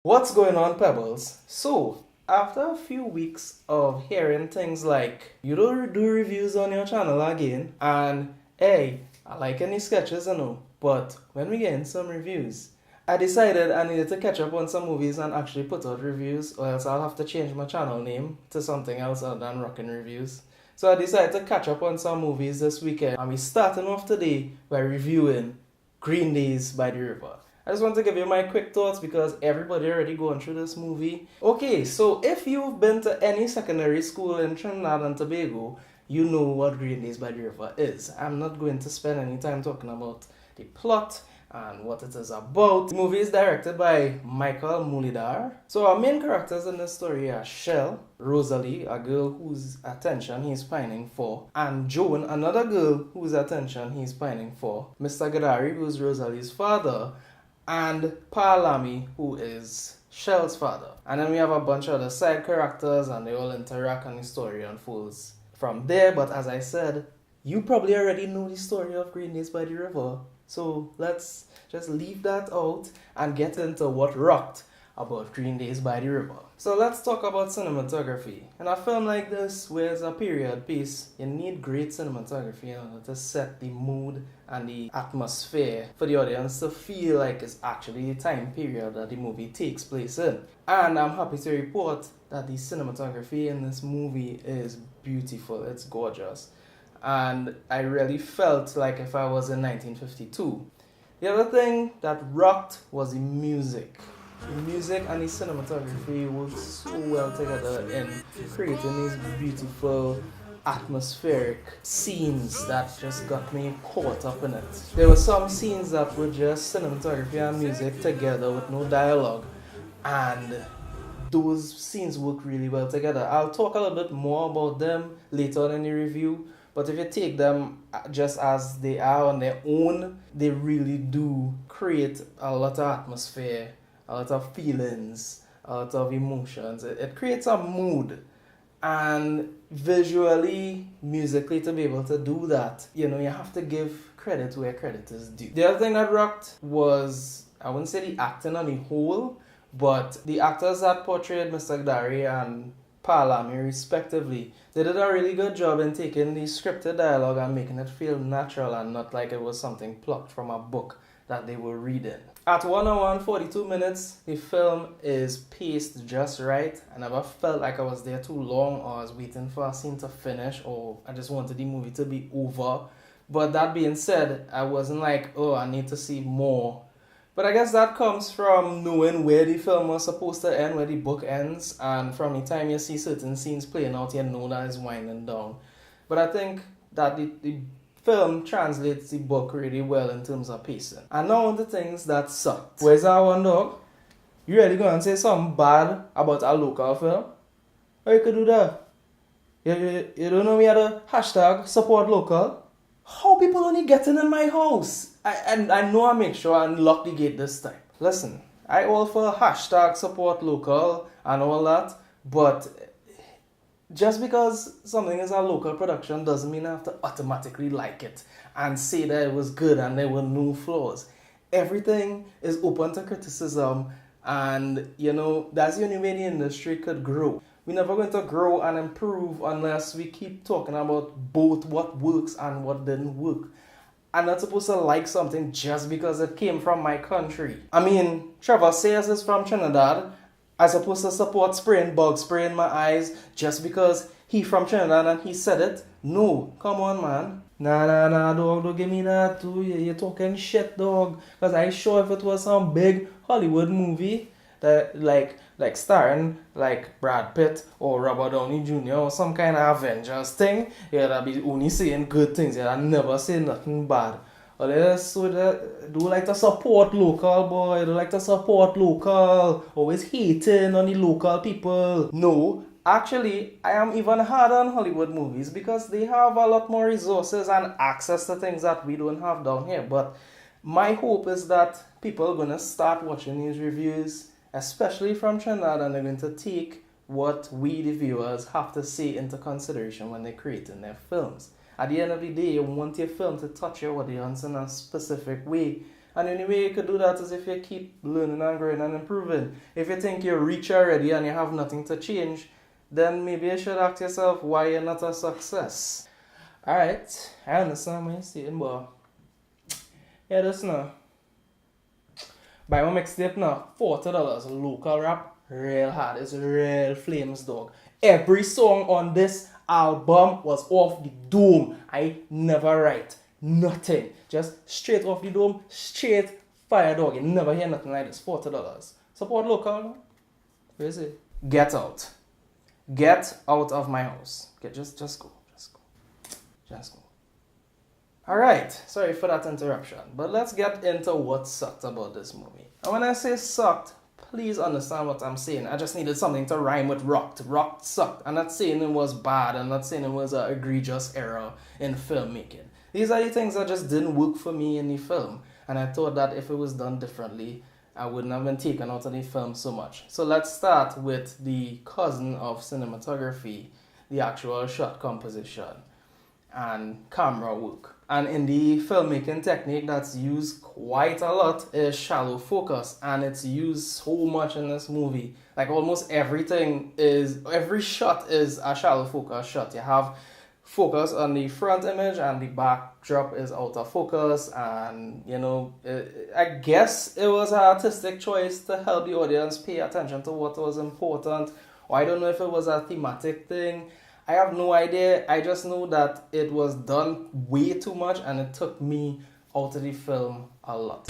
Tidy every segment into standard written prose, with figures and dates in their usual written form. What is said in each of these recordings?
What's going on, Pebbles? So, after a few weeks of hearing things like you don't do reviews on your channel again, and hey, I like any sketches, I know, but when we get in some reviews, I decided I needed to catch up on some movies and actually put out reviews, or else I'll have to change my channel name to something else other than RockN Reviews. So I decided to catch up on some movies this weekend, and we're starting off today by reviewing Green Days by the River. I just want to give you my quick thoughts because everybody already going through this movie. Okay, so if you've been to any secondary school in Trinidad and Tobago, you know what Green Days by the River is. I'm not going to spend any time talking about the plot and what it is about. The movie is directed by Michael Mulidar. So our main characters in this story are Shell, Rosalie, a girl whose attention he's pining for, and Joan, another girl whose attention he's pining for, Mr. Gadari, who's Rosalie's father, and Palami, who is Shell's father. And then we have a bunch of other side characters and they all interact and the story unfolds from there. But as I said, you probably already know the story of Green Days by the River. So let's just leave that out and get into what rocked about Green Days by the River. So let's talk about cinematography. In a film like this, where it's a period piece, you need great cinematography in order to set the mood and the atmosphere for the audience to feel like it's actually the time period that the movie takes place in. And I'm happy to report that the cinematography in this movie is beautiful, it's gorgeous. And I really felt like if I was in 1952. The other thing that rocked was the music. The music and the cinematography work so well together in creating these beautiful atmospheric scenes that just got me caught up in it. There were some scenes that were just cinematography and music together with no dialogue, and those scenes work really well together. I'll talk a little bit more about them later on in the review, but if you take them just as they are on their own, they really do create a lot of atmosphere, a lot of feelings, a lot of emotions. It creates a mood. And visually, musically, to be able to do that, you have to give credit where credit is due. The other thing that rocked was, I wouldn't say the acting on the whole, but the actors that portrayed Mr. Dari and Palami respectively, they did a really good job in taking the scripted dialogue and making it feel natural and not like it was something plucked from a book that they were reading. At 1 hour and 42 minutes, the film is paced just right. I never felt like I was there too long or I was waiting for a scene to finish or I just wanted the movie to be over. But that being said, I wasn't like, oh, I need to see more. But I guess that comes from knowing where the film was supposed to end, where the book ends, and from the time you see certain scenes playing out, you know that it's winding down. But I think that the film translates the book really well in terms of pacing. And now on the things that sucked. Where's our one dog? You really gonna say something bad about a local film? How you could do that? You don't know me at the hashtag support local? How people only getting in my house? I know I make sure I unlock the gate this time. Listen, I all for hashtag support local and all that, but just because something is a local production doesn't mean I have to automatically like it and say that it was good and there were no flaws. Everything is open to criticism, and that's the only way the industry could grow. We're never going to grow and improve unless we keep talking about both what works and what didn't work. I'm not supposed to like something just because it came from my country. I mean, Trevor Sayers is from Trinidad. I'm supposed to support spraying bug spray in my eyes just because he from Trinidad and he said it? No, come on, man. Nah, dog, don't give me that too. You're talking shit, dog. Because I sure if it was some big Hollywood movie that like starring like Brad Pitt or Robert Downey Jr. or some kind of Avengers thing, that'd be only saying good things. I'd never say nothing bad. Or do like to support local, boy. Do like to support local. Always hating on the local people. No, actually, I am even harder on Hollywood movies because they have a lot more resources and access to things that we don't have down here. But my hope is that people are going to start watching these reviews, especially from Trinidad, and they're going to take what we, the viewers, have to say into consideration when they're creating their films. At the end of the day, you want your film to touch your audience in a specific way, And the only way you could do that is if you keep learning and growing and improving. If you think you're rich already and you have nothing to change, then maybe you should ask yourself why you're not a success. Alright, I understand what you're saying, but yeah, this now. Buy my mixtape now, $40, local rap, real hard, it's real flames, dog. Every song on this album was off the dome. I never write nothing, just straight off the dome, straight fire, dog. You never hear nothing like this. $40. Support local, no? Where is it? Get out. Get out of my house. Okay, just go. Just go. Alright, sorry for that interruption, but let's get into what sucked about this movie. And when I say sucked, please understand what I'm saying. I just needed something to rhyme with rocked. Rocked sucked. I'm not saying it was bad. I'm not saying it was an egregious error in filmmaking. These are the things that just didn't work for me in the film. And I thought that if it was done differently, I wouldn't have been taken out of the film so much. So let's start with the cousin of cinematography, the actual shot composition and camera work. And in the filmmaking technique that's used quite a lot is shallow focus, and it's used so much in this movie. Like almost every shot is a shallow focus shot. You have focus on the front image and the backdrop is out of focus, and I guess it was an artistic choice to help the audience pay attention to what was important, or I don't know if it was a thematic thing. I have no idea. I just know that it was done way too much and it took me out of the film a lot.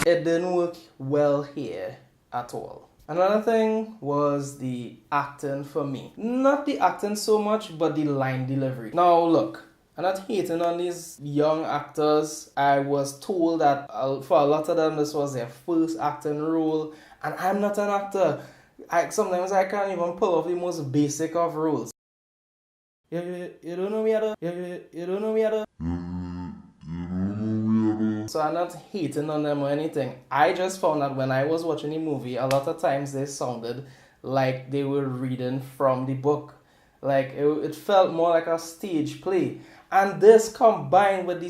It didn't work well here at all. Another thing was the acting for me. Not the acting so much, but the line delivery. Now look, I'm not hating on these young actors. I was told that for a lot of them this was their first acting role, and I'm not an actor. Sometimes I can't even pull off the most basic of roles. You don't know me other. You don't know me other. So I'm not hating on them or anything. I just found that when I was watching the movie, a lot of times they sounded like they were reading from the book. Like it felt more like a stage play. And this combined with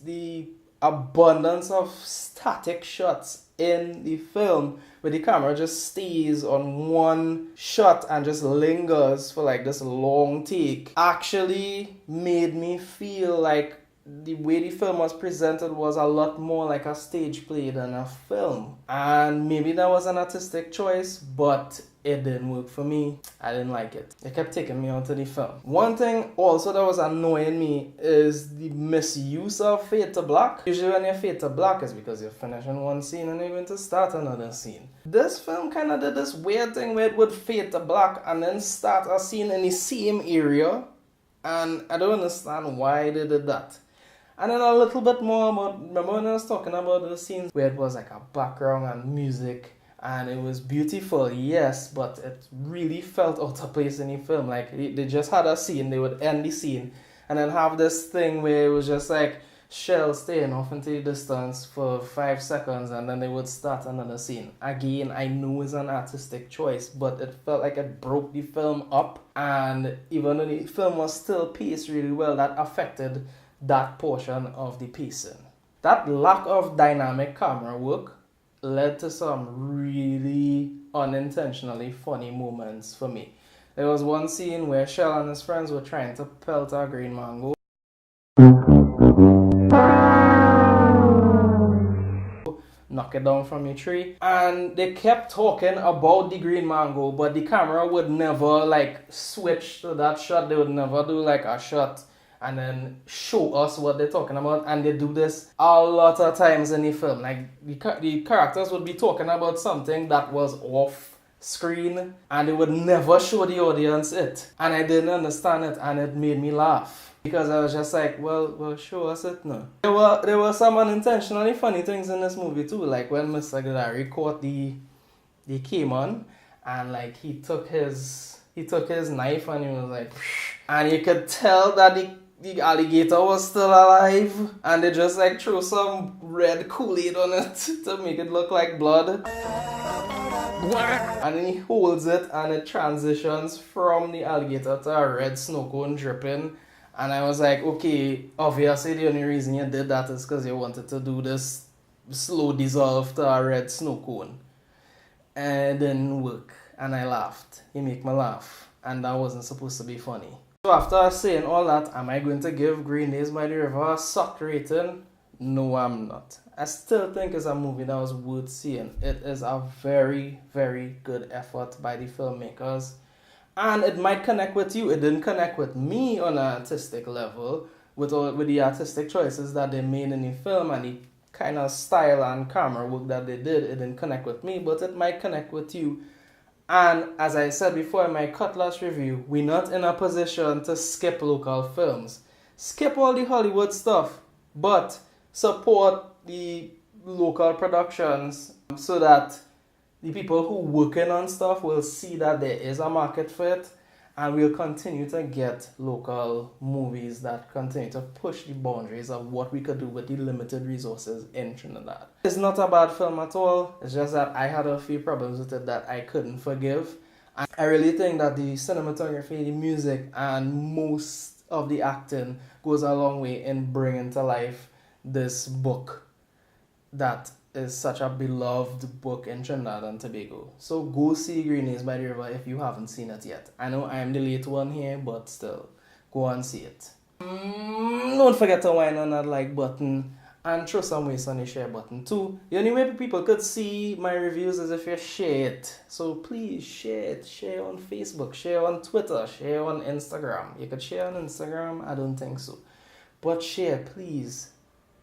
the abundance of static shots in the film, where the camera just stays on one shot and just lingers for like this long take, actually made me feel like the way the film was presented was a lot more like a stage play than a film. And maybe that was an artistic choice, but it didn't work for me. I didn't like it. It kept taking me out of the film. One thing also that was annoying me is the misuse of fade to black. Usually when you fade to black is because you're finishing one scene and you're going to start another scene. This film kind of did this weird thing where it would fade to black and then start a scene in the same area, and I don't understand why they did that. And then a little bit more about, remember when I was talking about the scenes where it was like a background and music and it was beautiful, yes, but it really felt out of place in the film. Like they just had a scene, they would end the scene and then have this thing where it was just like shells staying off into the distance for 5 seconds and then they would start another scene. Again, I know it's an artistic choice, but it felt like it broke the film up, and even though the film was still paced really well, that affected that portion of the pacing. That lack of dynamic camera work led to some really unintentionally funny moments for me. There was one scene where Shell and his friends were trying to pelt a green mango, knock it down from a tree, and they kept talking about the green mango, but the camera would never like switch to that shot. They would never do like a shot and then show us what they're talking about, and they do this a lot of times in the film. Like the characters would be talking about something that was off screen and they would never show the audience it, and I didn't understand it, and it made me laugh because I was just like, well show us it now. There were some unintentionally funny things in this movie too, like when Mr. Gladari caught the Cayman and like he took his knife and he was like and you could tell that the alligator was still alive, and they just like threw some red Kool-Aid on it to make it look like blood. And then he holds it and it transitions from the alligator to a red snow cone dripping. And I was like, okay, obviously the only reason you did that is because you wanted to do this slow dissolve to a red snow cone. And it didn't work. And I laughed. He made me laugh. And that wasn't supposed to be funny. So after saying all that, am I going to give Green Days by the River a suck rating? No, I'm not. I still think it's a movie that was worth seeing. It is a very, very good effort by the filmmakers. And it might connect with you. It didn't connect with me on an artistic level with the artistic choices that they made in the film and the kind of style and camera work that they did. It didn't connect with me, but it might connect with you. And as I said before in my Cutlass review, we're not in a position to skip local films. Skip all the Hollywood stuff, but support the local productions so that the people who working on stuff will see that there is a market for it, and we'll continue to get local movies that continue to push the boundaries of what we could do with the limited resources in Trinidad. It's not a bad film at all. It's just that I had a few problems with it that I couldn't forgive. And I really think that the cinematography, the music, and most of the acting goes a long way in bringing to life this book that is such a beloved book in Trinidad and Tobago. So go see Green Days by the River if you haven't seen it yet. I know I am the late one here, but still, go and see it. Don't forget to whine on that like button and throw some waste on the share button too. The only way people could see my reviews is if you share it. So please share it. Share on Facebook, share on Twitter, share on Instagram. You could share on Instagram? I don't think so. But share, please.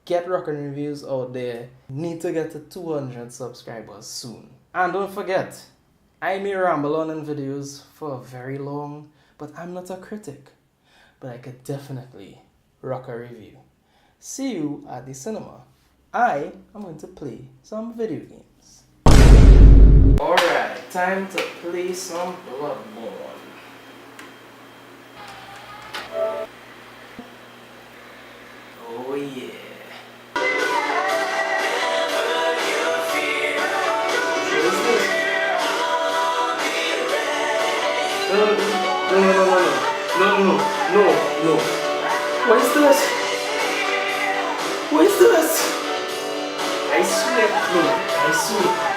Get RockN reviews out there. Need to get to 200 subscribers soon. And don't forget, I may ramble on in videos for very long, but I'm not a critic. But I could definitely rock a review. See you at the cinema. I am going to play some video games. Alright, time to play some Bloodborne. Oh yeah. No. What is this? What is this? I swear, no, I swear.